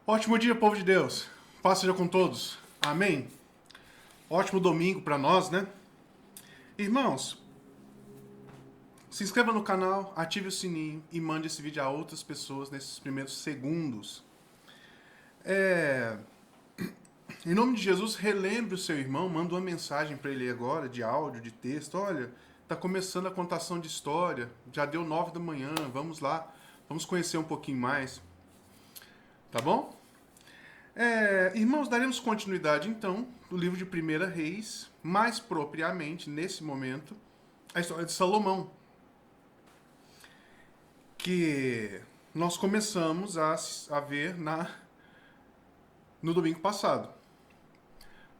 Ótimo dia, povo de Deus. Paz seja com todos. Amém. Ótimo domingo para nós, né? Irmãos, se inscreva no canal, ative o sininho e mande esse vídeo a outras pessoas nesses primeiros segundos. Em nome de Jesus, relembre o seu irmão, manda uma mensagem para ele agora, de áudio, de texto. Olha, tá começando a contação de história, já deu 9 da manhã, vamos lá, vamos conhecer um pouquinho mais. Tá bom? Irmãos, daremos continuidade então do livro de 1 Reis, mais propriamente, nesse momento, a história de Salomão, que nós começamos a ver no domingo passado.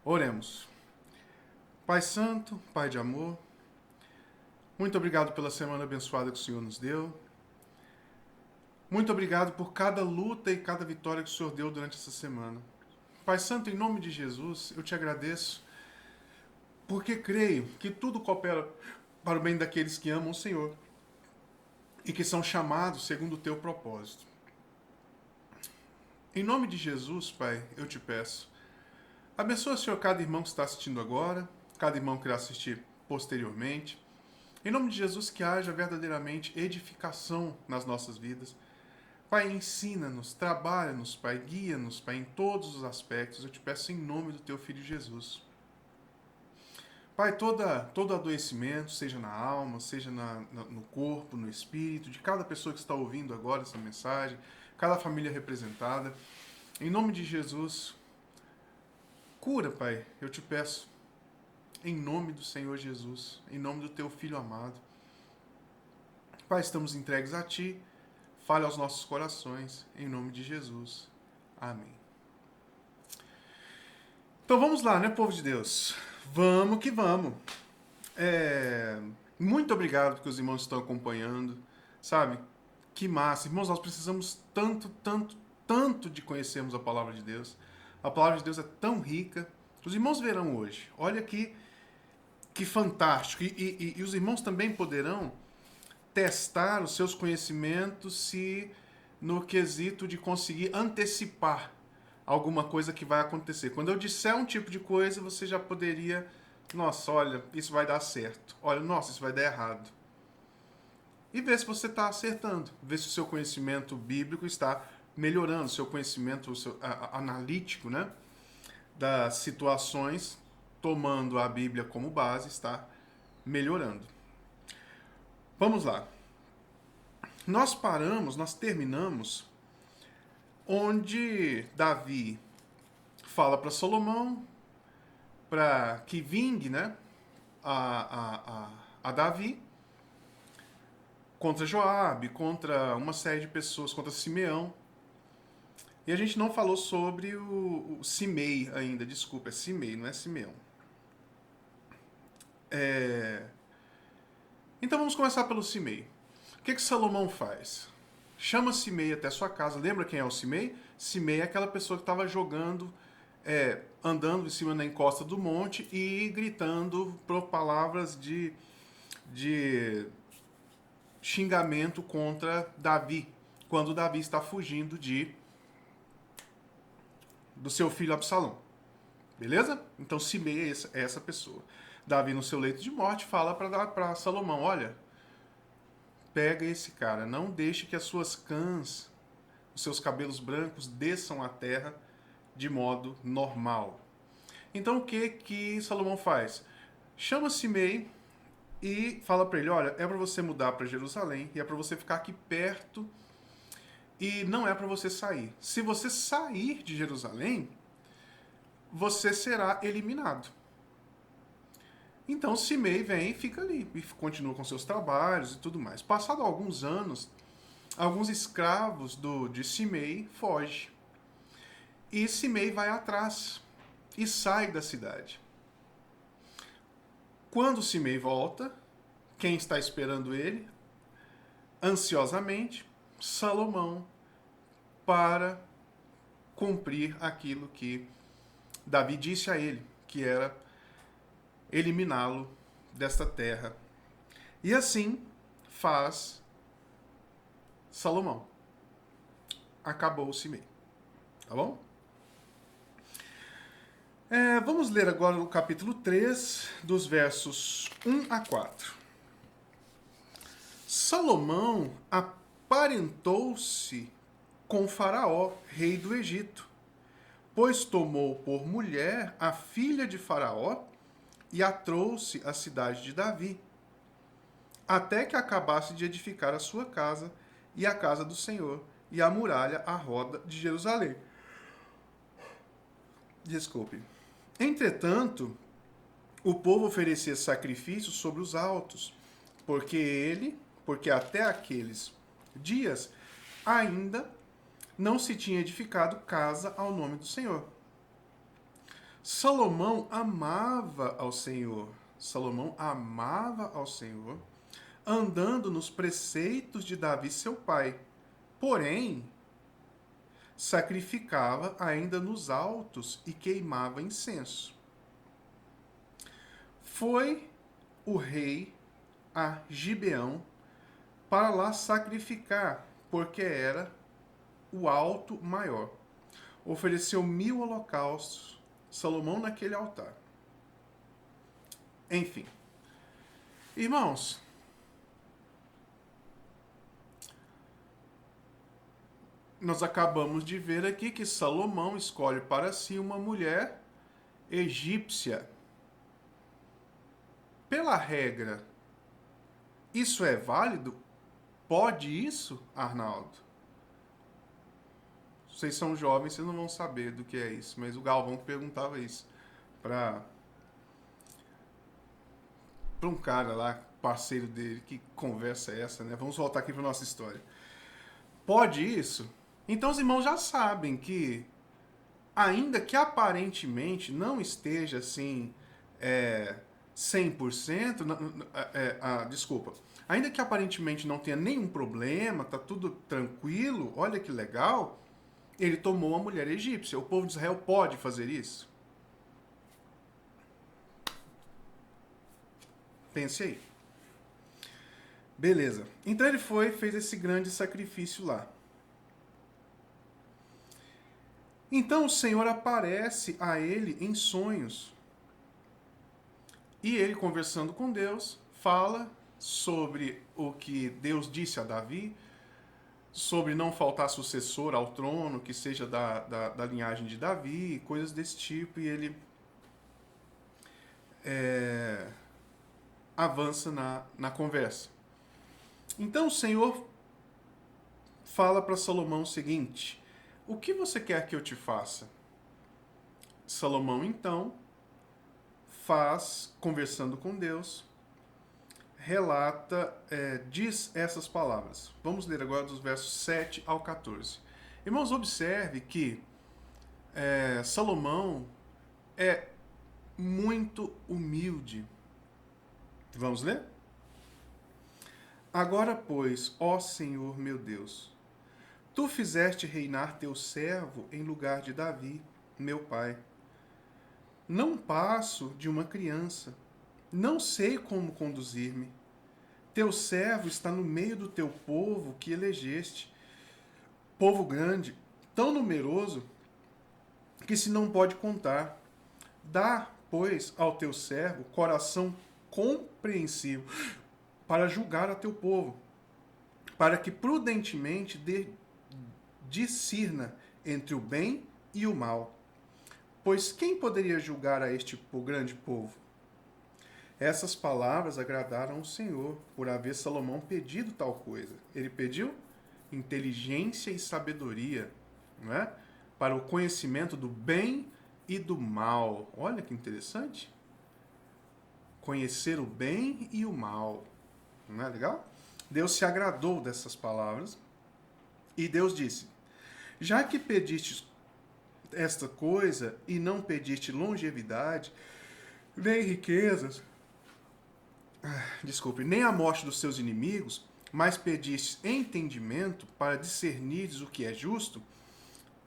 Oremos. Pai Santo, Pai de amor, muito obrigado pela semana abençoada que o Senhor nos deu. Muito obrigado por cada luta e cada vitória que o Senhor deu durante essa semana. Pai Santo, em nome de Jesus, eu te agradeço, porque creio que tudo coopera para o bem daqueles que amam o Senhor e que são chamados segundo o teu propósito. Em nome de Jesus, Pai, eu te peço, abençoa, Senhor, cada irmão que está assistindo agora, cada irmão que irá assistir posteriormente. Em nome de Jesus, que haja verdadeiramente edificação nas nossas vidas. Pai, ensina-nos, trabalha-nos, Pai, guia-nos, Pai, em todos os aspectos. Eu te peço em nome do teu Filho Jesus. Pai, todo adoecimento, seja na alma, seja no corpo, no espírito, de cada pessoa que está ouvindo agora essa mensagem, cada família representada, em nome de Jesus, cura, Pai, eu te peço, em nome do Senhor Jesus, em nome do teu Filho amado. Pai, estamos entregues a Ti, fale aos nossos corações, em nome de Jesus. Amém. Então vamos lá, né, povo de Deus? Vamos que vamos. Muito obrigado porque os irmãos estão acompanhando, sabe? Que massa. Irmãos, nós precisamos tanto de conhecermos a palavra de Deus. A palavra de Deus é tão rica. Os irmãos verão hoje. Olha que fantástico. E os irmãos também poderão testar os seus conhecimentos se no quesito de conseguir antecipar alguma coisa que vai acontecer. Quando eu disser um tipo de coisa, você já poderia, nossa, olha, isso vai dar certo. Olha, nossa, isso vai dar errado. E ver se você está acertando. Ver se o seu conhecimento bíblico está melhorando, o seu conhecimento analítico, né, das situações, tomando a Bíblia como base, está melhorando. Vamos lá. Nós terminamos onde Davi fala para Salomão para que vingue, né, a Davi contra Joabe, contra uma série de pessoas, contra Simeão. E a gente não falou sobre o Simei ainda, desculpa, é Simei, não é Simeão. Então vamos começar pelo Simei. O que Salomão faz? Chama Simei até sua casa. Lembra quem é o Simei? Simei é aquela pessoa que estava jogando, andando em cima da encosta do monte e gritando palavras de xingamento contra Davi, quando Davi está fugindo do seu filho Absalão. Beleza? Então Simei é essa pessoa. Davi, no seu leito de morte, fala para Salomão, olha, pega esse cara, não deixe que as suas cãs, os seus cabelos brancos desçam à terra de modo normal. Então o que Salomão faz? Chama Simei e fala para ele, olha, é para você mudar para Jerusalém e é para você ficar aqui perto e não é para você sair. Se você sair de Jerusalém, você será eliminado. Então Simei vem e fica ali, e continua com seus trabalhos e tudo mais. Passado alguns anos, alguns escravos de Simei fogem. E Simei vai atrás e sai da cidade. Quando Simei volta, quem está esperando ele? Ansiosamente, Salomão, para cumprir aquilo que Davi disse a ele, que era eliminá-lo desta terra. E assim faz Salomão. Acabou o Simei. Tá bom? Vamos ler agora o capítulo 3, dos versos 1 a 4. Salomão aparentou-se com Faraó, rei do Egito, pois tomou por mulher a filha de Faraó e a trouxe à cidade de Davi, até que acabasse de edificar a sua casa e a casa do Senhor e a muralha à roda de Jerusalém. Desculpe. Entretanto, o povo oferecia sacrifícios sobre os altos, porque até aqueles dias ainda não se tinha edificado casa ao nome do Senhor. Salomão amava ao Senhor, andando nos preceitos de Davi, seu pai. Porém, sacrificava ainda nos altos e queimava incenso. Foi o rei a Gibeão para lá sacrificar, porque era o alto maior. Ofereceu 1000 holocaustos, Salomão naquele altar. Enfim. Irmãos, nós acabamos de ver aqui que Salomão escolhe para si uma mulher egípcia. Pela regra, isso é válido? Pode isso, Arnaldo? Vocês são jovens, vocês não vão saber do que é isso, mas o Galvão que perguntava isso para um cara lá, parceiro dele, que conversa é essa, né? Vamos voltar aqui para nossa história. Pode isso? Então os irmãos já sabem que, ainda que aparentemente não esteja assim, 100%, desculpa, ainda que aparentemente não tenha nenhum problema, tá tudo tranquilo, olha que legal, ele tomou uma mulher egípcia. O povo de Israel pode fazer isso? Pense aí. Beleza. Então ele fez esse grande sacrifício lá. Então o Senhor aparece a ele em sonhos. E ele, conversando com Deus, fala sobre o que Deus disse a Davi, sobre não faltar sucessor ao trono, que seja da linhagem de Davi, coisas desse tipo, e ele avança na conversa. Então o Senhor fala para Salomão o seguinte: o que você quer que eu te faça? Salomão, então, conversando com Deus, relata, diz essas palavras. Vamos ler agora dos versos 7 ao 14. Irmãos, observe que Salomão é muito humilde. Vamos ler? Agora, pois, ó Senhor meu Deus, tu fizeste reinar teu servo em lugar de Davi, meu pai. Não passo de uma criança, não sei como conduzir-me. Teu servo está no meio do teu povo que elegeste, povo grande, tão numeroso que se não pode contar. Dá, pois, ao teu servo coração compreensivo para julgar a teu povo, para que prudentemente discirna entre o bem e o mal. Pois quem poderia julgar a este grande povo? Essas palavras agradaram ao Senhor, por haver Salomão pedido tal coisa. Ele pediu inteligência e sabedoria, não é? Para o conhecimento do bem e do mal. Olha que interessante. Conhecer o bem e o mal. Não é legal? Deus se agradou dessas palavras e Deus disse: já que pediste esta coisa e não pediste longevidade, nem riquezas, nem a morte dos seus inimigos, mas pediste entendimento para discernires o que é justo,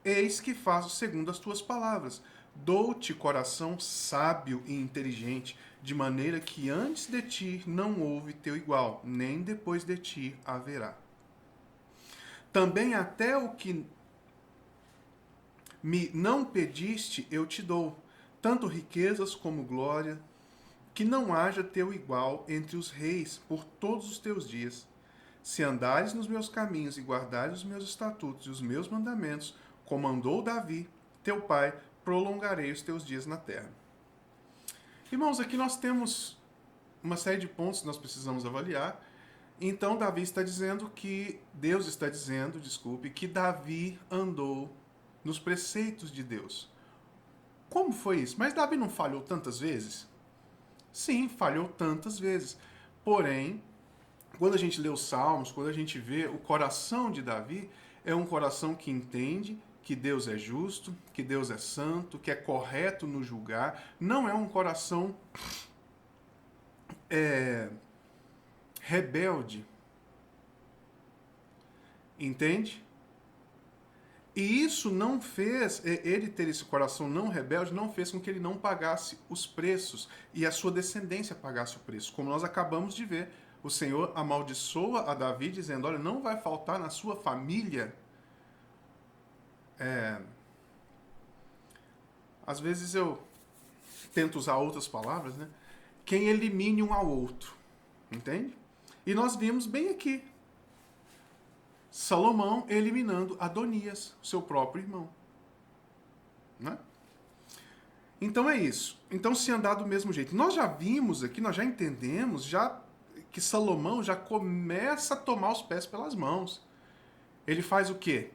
eis que faço segundo as tuas palavras. Dou-te coração sábio e inteligente, de maneira que antes de ti não houve teu igual, nem depois de ti haverá. Também até o que me não pediste, eu te dou, tanto riquezas como glória, que não haja teu igual entre os reis por todos os teus dias. Se andares nos meus caminhos e guardares os meus estatutos e os meus mandamentos, como andou Davi, teu pai, prolongarei os teus dias na terra. Irmãos, aqui nós temos uma série de pontos que nós precisamos avaliar. Então, Deus está dizendo, que Davi andou nos preceitos de Deus. Como foi isso? Mas Davi não falhou tantas vezes? Sim, falhou tantas vezes. Porém, quando a gente lê os Salmos, quando a gente vê o coração de Davi, é um coração que entende que Deus é justo, que Deus é santo, que é correto no julgar. Não é um coração rebelde. Entende? E isso não fez, ele ter esse coração não rebelde, não fez com que ele não pagasse os preços e a sua descendência pagasse o preço. Como nós acabamos de ver, o Senhor amaldiçoa a Davi, dizendo, olha, não vai faltar na sua família. Às vezes eu tento usar outras palavras, né? Quem elimine um ao outro. Entende? E nós vimos bem aqui. Salomão eliminando Adonias, seu próprio irmão. Né? Então é isso. Então se andar do mesmo jeito. Nós já vimos aqui, nós já entendemos que Salomão já começa a tomar os pés pelas mãos. Ele faz o quê?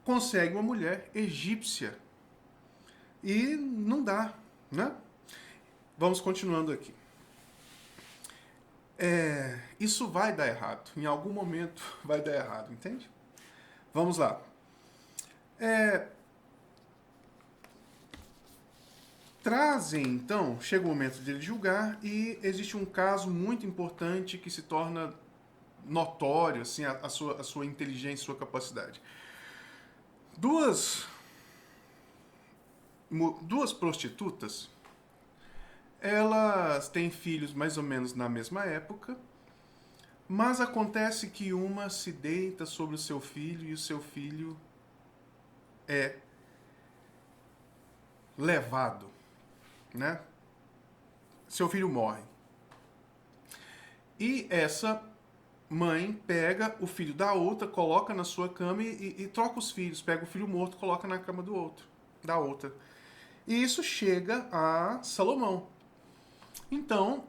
Consegue uma mulher egípcia. E não dá, né? Vamos continuando aqui. Isso vai dar errado. Em algum momento vai dar errado, entende? Vamos lá. Trazem, então, chega o momento de ele julgar e existe um caso muito importante que se torna notório, assim, a sua inteligência, a sua capacidade. Duas prostitutas, elas têm filhos mais ou menos na mesma época, mas acontece que uma se deita sobre o seu filho e o seu filho é levado, né? Seu filho morre. E essa mãe pega o filho da outra, coloca na sua cama e troca os filhos. Pega o filho morto, coloca na cama da outra. E isso chega a Salomão. Então,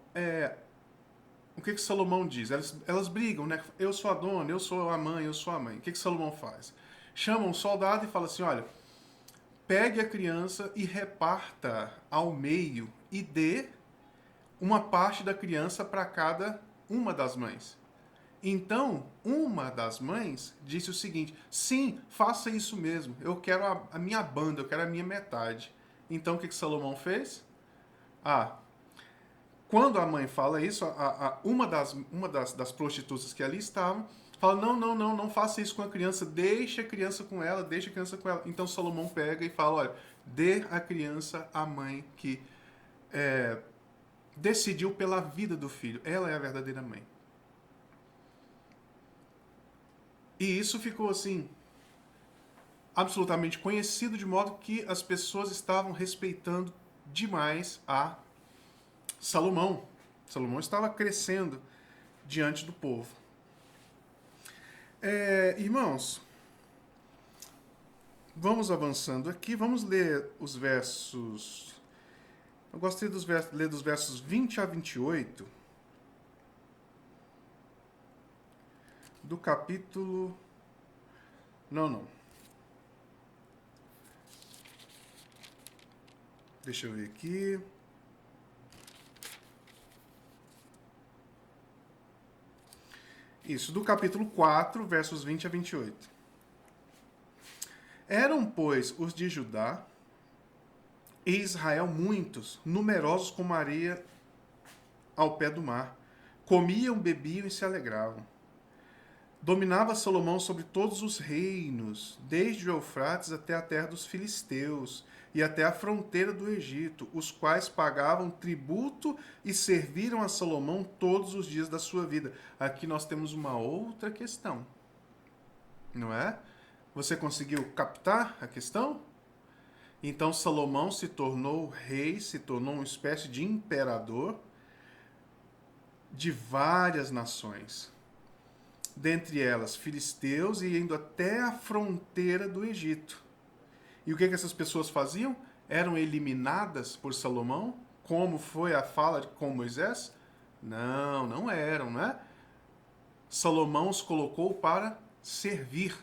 o que Salomão diz? Elas brigam, né? Eu sou a dona, eu sou a mãe, eu sou a mãe. O que Salomão faz? Chama um soldado e fala assim, olha, pegue a criança e reparta ao meio e dê uma parte da criança para cada uma das mães. Então, uma das mães disse o seguinte, sim, faça isso mesmo, eu quero a minha banda, eu quero a minha metade. Então, o que Salomão fez? Quando a mãe fala isso, uma das prostitutas que ali estavam, fala, não faça isso com a criança, deixa a criança com ela, deixa a criança com ela. Então Salomão pega e fala, olha, dê a criança à mãe que decidiu pela vida do filho. Ela é a verdadeira mãe. E isso ficou assim, absolutamente conhecido, de modo que as pessoas estavam respeitando demais a Salomão. Salomão estava crescendo diante do povo. Irmãos, vamos avançando aqui, vamos ler os versos. Eu gostei de ler dos versos 20 a 28 do capítulo. Não. Deixa eu ver aqui. Isso, do capítulo 4, versos 20 a 28. Eram, pois, os de Judá e Israel muitos, numerosos como a areia ao pé do mar. Comiam, bebiam e se alegravam. Dominava Salomão sobre todos os reinos, desde o Eufrates até a terra dos filisteus e até a fronteira do Egito, os quais pagavam tributo e serviram a Salomão todos os dias da sua vida. Aqui nós temos uma outra questão, não é? Você conseguiu captar a questão? Então Salomão se tornou rei, se tornou uma espécie de imperador de várias nações. Dentre elas, filisteus e indo até a fronteira do Egito. E o que essas pessoas faziam? Eram eliminadas por Salomão? Como foi a fala com Moisés? Não, não eram, né? Salomão os colocou para servir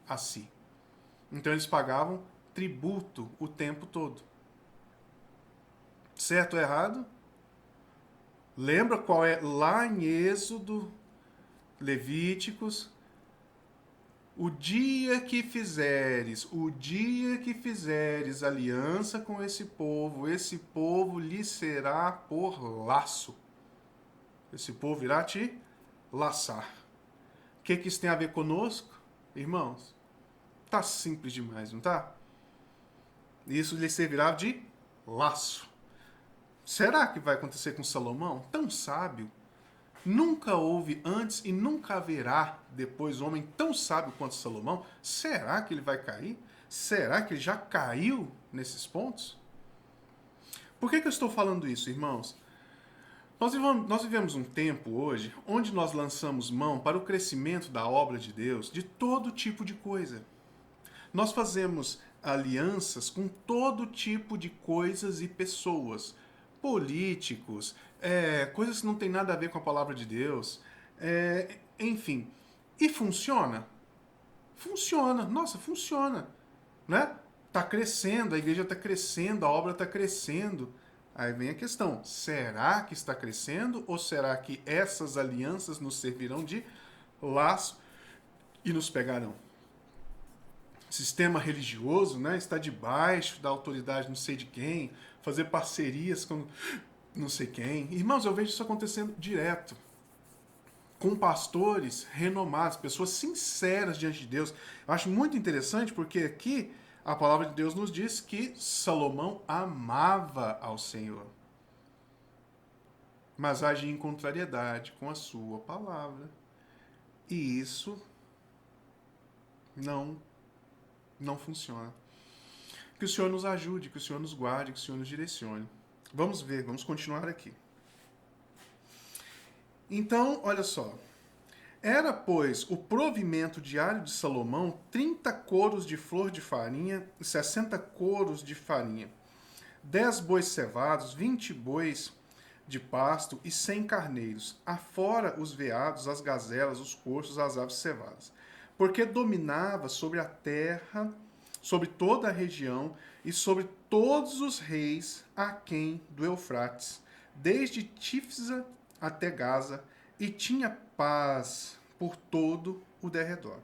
a si. Então eles pagavam tributo o tempo todo. Certo ou errado? Lembra qual é? Lá em Êxodo, Levíticos, o dia que fizeres aliança com esse povo lhe será por laço. Esse povo irá te laçar. O que isso tem a ver conosco? Irmãos, tá simples demais, não tá? Isso lhe servirá de laço. Será que vai acontecer com Salomão? Tão sábio. Nunca houve antes e nunca haverá depois homem tão sábio quanto Salomão. Será que ele vai cair? Será que ele já caiu nesses pontos? Por que eu estou falando isso, irmãos? Nós vivemos um tempo hoje onde nós lançamos mão para o crescimento da obra de Deus de todo tipo de coisa. Nós fazemos alianças com todo tipo de coisas e pessoas. Políticos, coisas que não tem nada a ver com a palavra de Deus, enfim. E funciona? Funciona, nossa, funciona, né? Tá crescendo, a igreja está crescendo, a obra está crescendo. Aí vem a questão, será que está crescendo ou será que essas alianças nos servirão de laço e nos pegarão? Sistema religioso, né, está debaixo da autoridade não sei de quem, fazer parcerias com não sei quem. Irmãos, eu vejo isso acontecendo direto. Com pastores renomados, pessoas sinceras diante de Deus. Eu acho muito interessante porque aqui a palavra de Deus nos diz que Salomão amava ao Senhor, mas agia em contrariedade com a sua palavra. E isso não funciona. Que o Senhor nos ajude, que o Senhor nos guarde, que o Senhor nos direcione. Vamos ver, vamos continuar aqui. Então, olha só. Era, pois, o provimento diário de Salomão 30 coros de flor de farinha e 60 coros de farinha, 10 bois cevados, 20 bois de pasto e 100 carneiros, afora os veados, as gazelas, os coxos, as aves cevadas. Porque dominava sobre a terra, sobre toda a região e sobre todos os reis aquém do Eufrates, desde Tifsa até Gaza, e tinha paz por todo o derredor.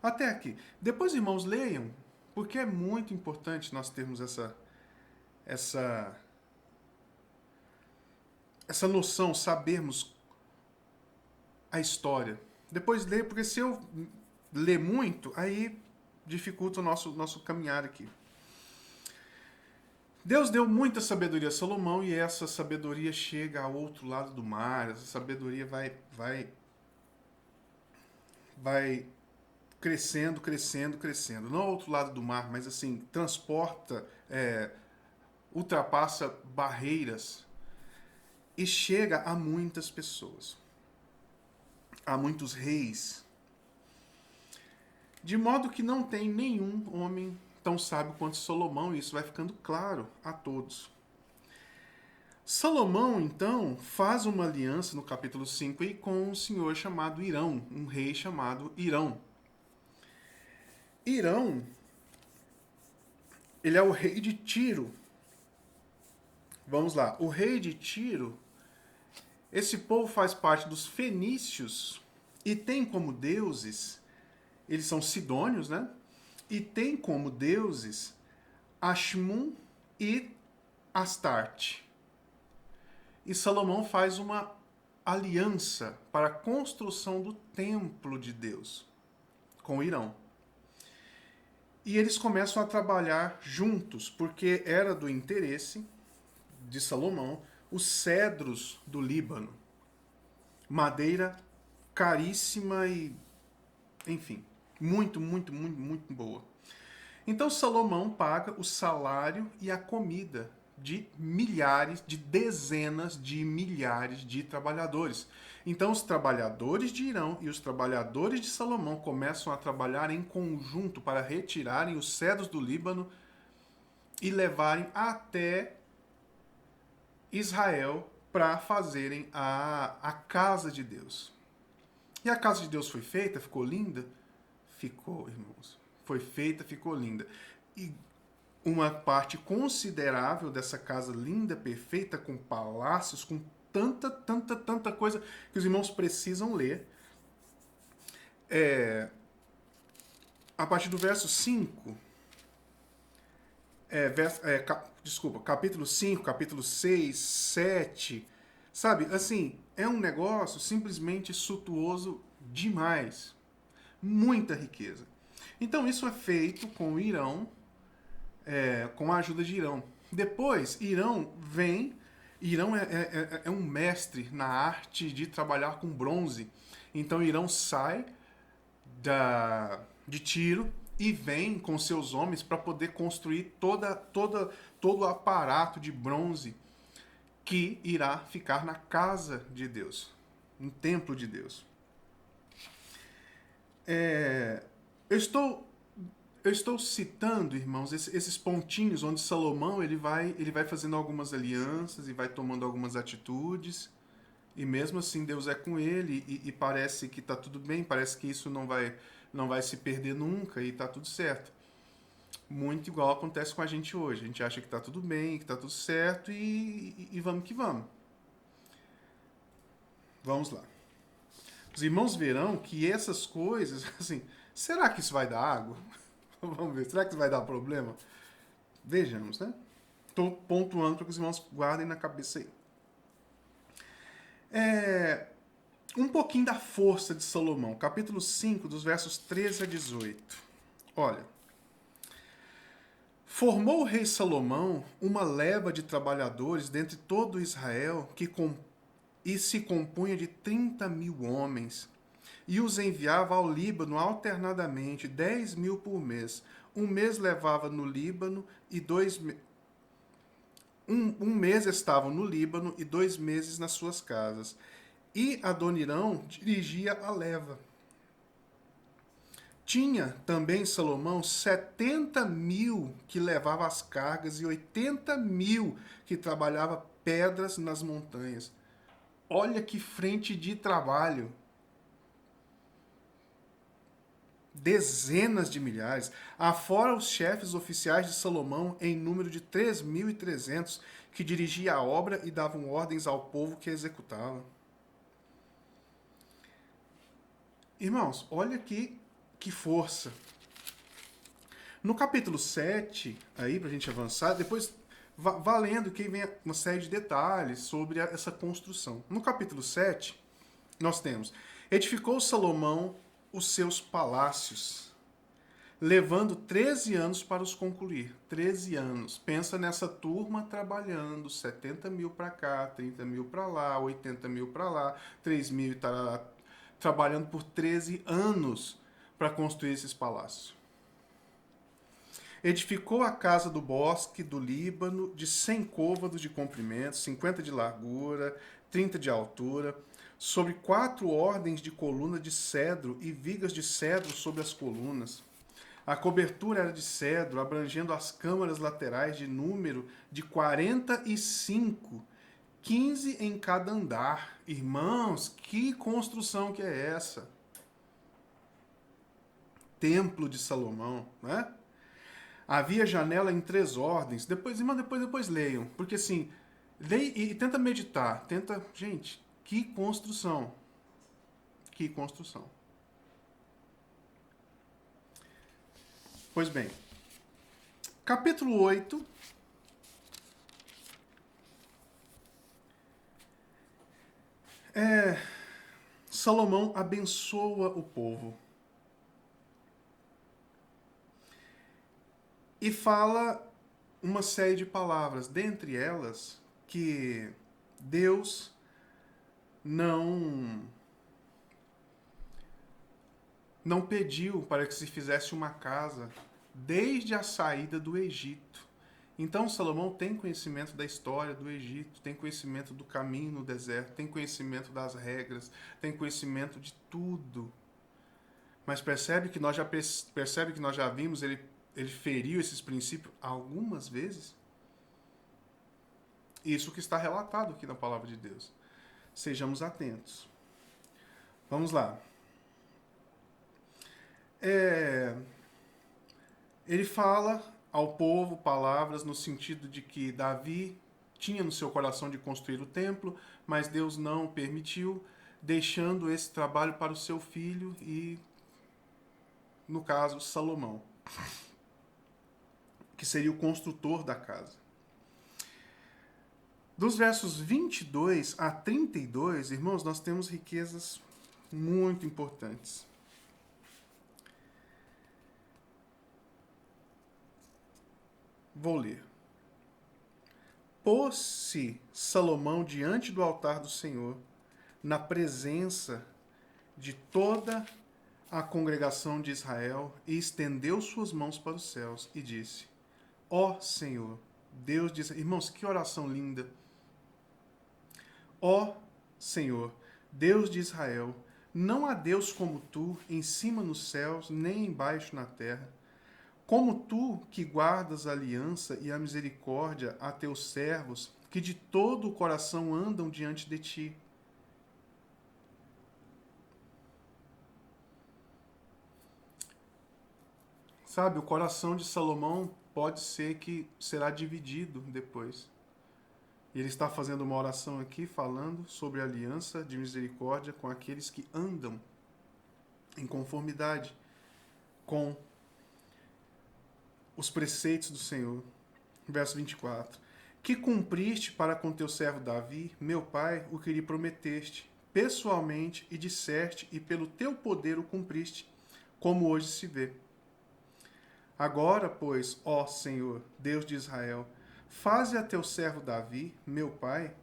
Até aqui. Depois, irmãos, leiam, porque é muito importante nós termos essa noção, sabermos a história. Depois leia, porque se eu ler muito, aí dificulta o nosso caminhar aqui. Deus deu muita sabedoria a Salomão e essa sabedoria chega ao outro lado do mar. Essa sabedoria vai crescendo, crescendo, crescendo. Não ao outro lado do mar, mas assim, transporta, ultrapassa barreiras e chega a muitas pessoas, a muitos reis. De modo que não tem nenhum homem tão sábio quanto Salomão, e isso vai ficando claro a todos. Salomão, então, faz uma aliança no capítulo 5 e com um senhor chamado Irão, um rei chamado Irão. Irão, ele é o rei de Tiro. Vamos lá, o rei de Tiro, esse povo faz parte dos fenícios e tem como deuses, eles são sidônios, né? E tem como deuses Ashmun e Astarte. E Salomão faz uma aliança para a construção do templo de Deus com o Irão. E eles começam a trabalhar juntos, porque era do interesse de Salomão os cedros do Líbano. Madeira caríssima e, enfim, muito, muito, muito, muito boa. Então Salomão paga o salário e a comida de milhares, de dezenas de milhares de trabalhadores. Então os trabalhadores de Irão e os trabalhadores de Salomão começam a trabalhar em conjunto para retirarem os cedros do Líbano e levarem até Israel para fazerem a casa de Deus. E a casa de Deus foi feita, ficou linda? Ficou, irmãos. Foi feita, ficou linda. E uma parte considerável dessa casa linda, perfeita, com palácios, com tanta coisa que os irmãos precisam ler. A partir do verso 5, capítulo 5, capítulo 6, 7, sabe? Assim, é um negócio simplesmente suntuoso demais. Muita riqueza. Então isso é feito com Irão, com a ajuda de Irão. Depois, Irão é um mestre na arte de trabalhar com bronze. Então Irão sai de Tiro e vem com seus homens para poder construir todo o aparato de bronze que irá ficar na casa de Deus, no templo de Deus. Eu estou citando, irmãos, esses pontinhos onde Salomão ele vai fazendo algumas alianças e vai tomando algumas atitudes, e mesmo assim Deus é com ele e parece que está tudo bem, parece que isso não vai se perder nunca e está tudo certo. Muito igual acontece com a gente hoje. A gente acha que está tudo bem, que está tudo certo e vamos que vamos. Vamos lá. Os irmãos verão que essas coisas, assim, será que isso vai dar água? Vamos ver, será que isso vai dar problema? Vejamos, né? Estou pontuando para que os irmãos guardem na cabeça aí. Um pouquinho da força de Salomão, capítulo 5, dos versos 13 a 18. Olha. Formou o rei Salomão uma leva de trabalhadores dentre todo Israel e se compunha de 30.000 homens, e os enviava ao Líbano alternadamente, 10.000 por mês. Um mês levava no Líbano e um mês estavam no Líbano e 2 meses nas suas casas. E Adonirão dirigia a leva. Tinha também Salomão 70.000 que levava as cargas e 80.000 que trabalhava pedras nas montanhas. Olha que frente de trabalho. Dezenas de milhares, afora os chefes oficiais de Salomão em número de 3.300 que dirigia a obra e davam ordens ao povo que executava. Irmãos, olha que força. No capítulo 7, aí pra gente avançar, depois valendo que vem uma série de detalhes sobre essa construção. No capítulo 7, nós temos: edificou Salomão os seus palácios, levando 13 anos para os concluir. 13 anos. Pensa nessa turma trabalhando, 70.000 para cá, 30.000 para lá, 80.000 para lá, 3.000 trabalhando por 13 anos para construir esses palácios. Edificou a casa do bosque do Líbano de 100 côvados de comprimento, 50 de largura, 30 de altura, sobre 4 ordens de coluna de cedro e vigas de cedro sobre as colunas. A cobertura era de cedro, abrangendo as câmaras laterais de número de 45, 15 em cada andar. Irmãos, que construção que é essa? Templo de Salomão, né? Havia janela em 3 ordens. Depois leiam, porque assim, leia e tenta meditar, gente, que construção. Que construção. Pois bem, capítulo 8 Salomão abençoa o povo. E fala uma série de palavras, dentre elas que Deus não pediu para que se fizesse uma casa desde a saída do Egito. Então Salomão tem conhecimento da história do Egito, tem conhecimento do caminho no deserto, tem conhecimento das regras, tem conhecimento de tudo. Mas percebe que nós já vimos ele feriu esses princípios algumas vezes? Isso que está relatado aqui na palavra de Deus. Sejamos atentos. Vamos lá. Ele fala ao povo palavras no sentido de que Davi tinha no seu coração de construir o templo, mas Deus não permitiu, deixando esse trabalho para o seu filho e, no caso, Salomão, que seria o construtor da casa. Dos versos 22 a 32, irmãos, nós temos riquezas muito importantes. Vou ler. Pôs-se Salomão diante do altar do Senhor, na presença de toda a congregação de Israel, e estendeu suas mãos para os céus e disse: Ó Senhor, Deus de Israel. Irmãos, que oração linda. Ó Senhor, Deus de Israel, não há Deus como tu, em cima nos céus, nem embaixo na terra. Como tu, que guardas a aliança e a misericórdia a teus servos, que de todo o coração andam diante de ti. Sabe, o coração de Salomão pode ser que será dividido depois. E ele está fazendo uma oração aqui falando sobre a aliança de misericórdia com aqueles que andam em conformidade com os preceitos do Senhor. Verso 24. Que cumpriste para com teu servo Davi, meu pai, o que lhe prometeste, pessoalmente, e disseste, e pelo teu poder o cumpriste, como hoje se vê. Agora, pois, ó Senhor, Deus de Israel, faze a teu servo Davi, meu pai,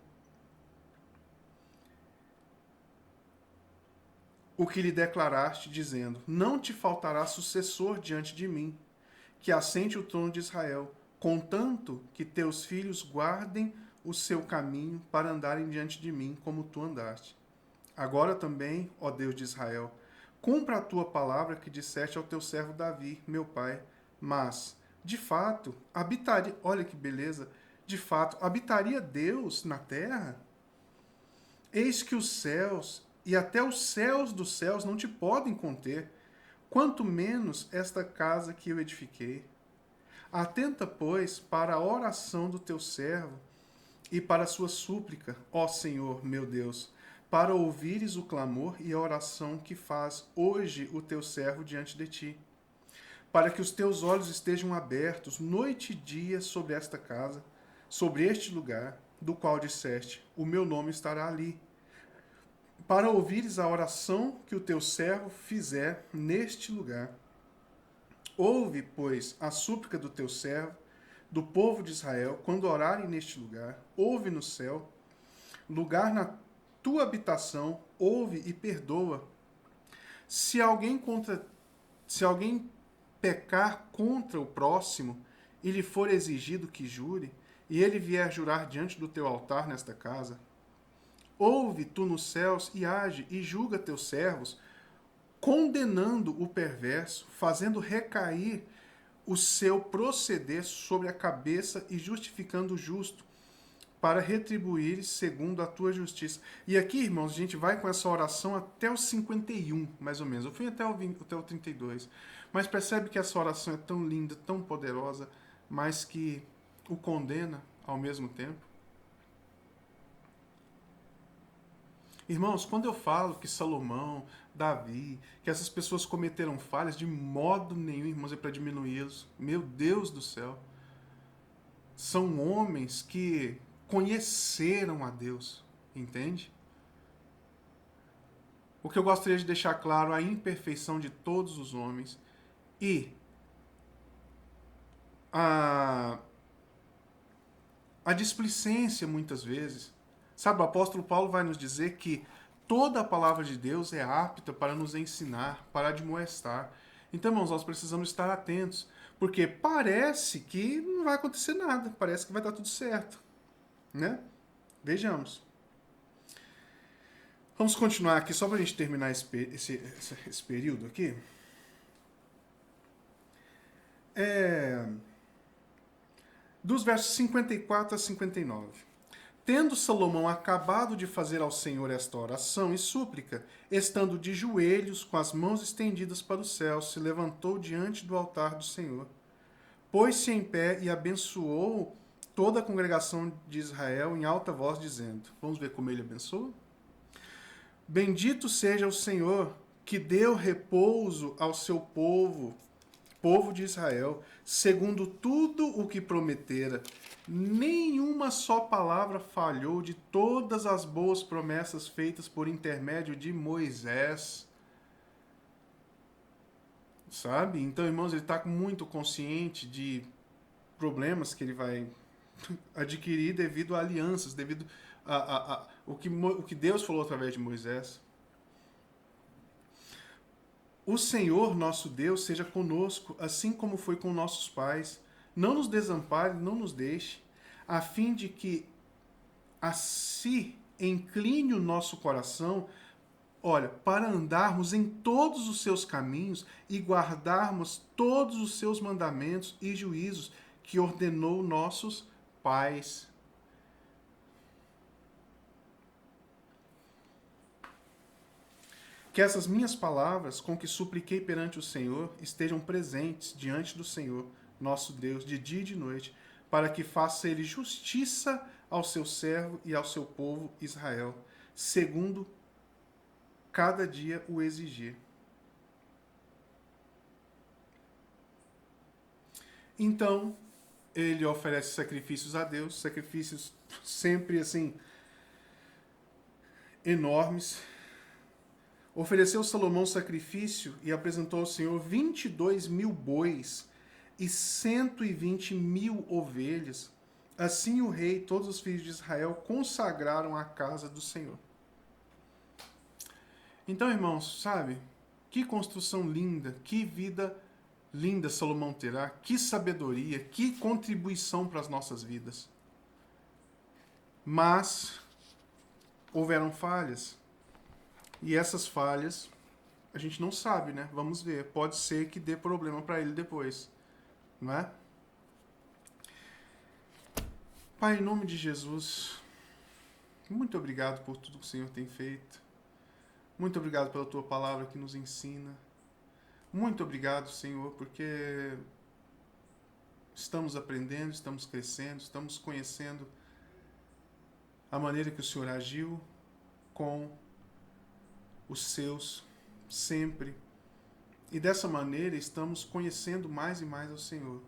o que lhe declaraste, dizendo: não te faltará sucessor diante de mim, que assente o trono de Israel, contanto que teus filhos guardem o seu caminho para andarem diante de mim, como tu andaste. Agora também, ó Deus de Israel, cumpra a tua palavra que disseste ao teu servo Davi, meu pai, mas, de fato, habitaria... Olha que beleza! De fato, habitaria Deus na terra? Eis que os céus, e até os céus dos céus, não te podem conter, quanto menos esta casa que eu edifiquei. Atenta, pois, para a oração do teu servo e para a sua súplica, ó Senhor, meu Deus, para ouvires o clamor e a oração que faz hoje o teu servo diante de ti, para que os teus olhos estejam abertos noite e dia sobre esta casa, sobre este lugar, do qual disseste: o meu nome estará ali, para ouvires a oração que o teu servo fizer neste lugar. Ouve, pois, a súplica do teu servo, do povo de Israel, quando orarem neste lugar. Ouve no céu, lugar na tua habitação, ouve e perdoa. Se alguém pecar contra o próximo e lhe for exigido que jure, e ele vier jurar diante do teu altar nesta casa, ouve tu nos céus e age e julga teus servos, condenando o perverso, fazendo recair o seu proceder sobre a cabeça e justificando o justo, para retribuir segundo a tua justiça. E aqui, irmãos, a gente vai com essa oração até o 51, mais ou menos. Eu fui até o 32. Mas percebe que essa oração é tão linda, tão poderosa, mas que o condena ao mesmo tempo. Irmãos, quando eu falo que Salomão, Davi, que essas pessoas cometeram falhas, de modo nenhum, irmãos, é para diminuí-los. Meu Deus do céu. São homens que conheceram a Deus, entende? O que eu gostaria de deixar claro, a imperfeição de todos os homens e a displicência, muitas vezes. Sabe, o apóstolo Paulo vai nos dizer que toda a palavra de Deus é apta para nos ensinar, para admoestar. Então, irmãos, nós precisamos estar atentos, Porque parece que não vai acontecer nada, parece que vai dar tudo certo, né? Vejamos. Vamos continuar aqui, só para a gente terminar esse período aqui. Dos versos 54 a 59. Tendo Salomão acabado de fazer ao Senhor esta oração e súplica, estando de joelhos, com as mãos estendidas para o céu, se levantou diante do altar do Senhor. Pôs-se em pé e abençoou toda a congregação de Israel em alta voz, dizendo: vamos ver como ele abençoa? Bendito seja o Senhor, que deu repouso ao seu povo de Israel, segundo tudo o que prometera. Nenhuma só palavra falhou de todas as boas promessas feitas por intermédio de Moisés. Sabe? Então, irmãos, ele está muito consciente de problemas que ele vai adquirir devido a alianças, devido a o que Deus falou através de Moisés. O Senhor, nosso Deus, seja conosco, assim como foi com nossos pais. Não nos desampare, não nos deixe, a fim de que assim incline o nosso coração, olha, para andarmos em todos os seus caminhos e guardarmos todos os seus mandamentos e juízos que ordenou nossos pais. Que essas minhas palavras, com que supliquei perante o Senhor, estejam presentes diante do Senhor, nosso Deus, de dia e de noite, para que faça ele justiça ao seu servo e ao seu povo Israel, segundo cada dia o exigir. Então, ele oferece sacrifícios a Deus, sacrifícios sempre assim enormes. Ofereceu Salomão sacrifício e apresentou ao Senhor 22.000 bois e 120.000 ovelhas. Assim o rei e todos os filhos de Israel consagraram a casa do Senhor. Então, irmãos, sabe? Que construção linda, que vida linda Salomão terá, que sabedoria, que contribuição para as nossas vidas. Mas houveram falhas. E essas falhas, a gente não sabe, né? Vamos ver. Pode ser que dê problema para ele depois. Não é? Pai, em nome de Jesus, muito obrigado por tudo que o Senhor tem feito. Muito obrigado pela tua palavra que nos ensina. Muito obrigado, Senhor, porque estamos aprendendo, estamos crescendo, estamos conhecendo a maneira que o Senhor agiu com os seus sempre. E dessa maneira estamos conhecendo mais e mais ao Senhor.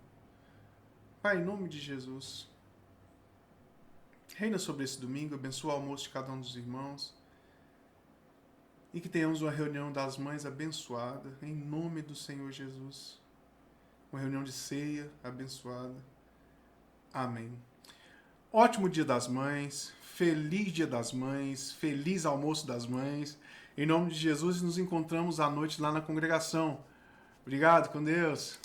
Pai, em nome de Jesus, reina sobre esse domingo, abençoa o almoço de cada um dos irmãos e que tenhamos uma reunião das mães abençoada, em nome do Senhor Jesus. Uma reunião de ceia abençoada. Amém. Ótimo Dia das Mães, feliz Dia das Mães, feliz almoço das mães. Em nome de Jesus, nos encontramos à noite lá na congregação. Obrigado, com Deus.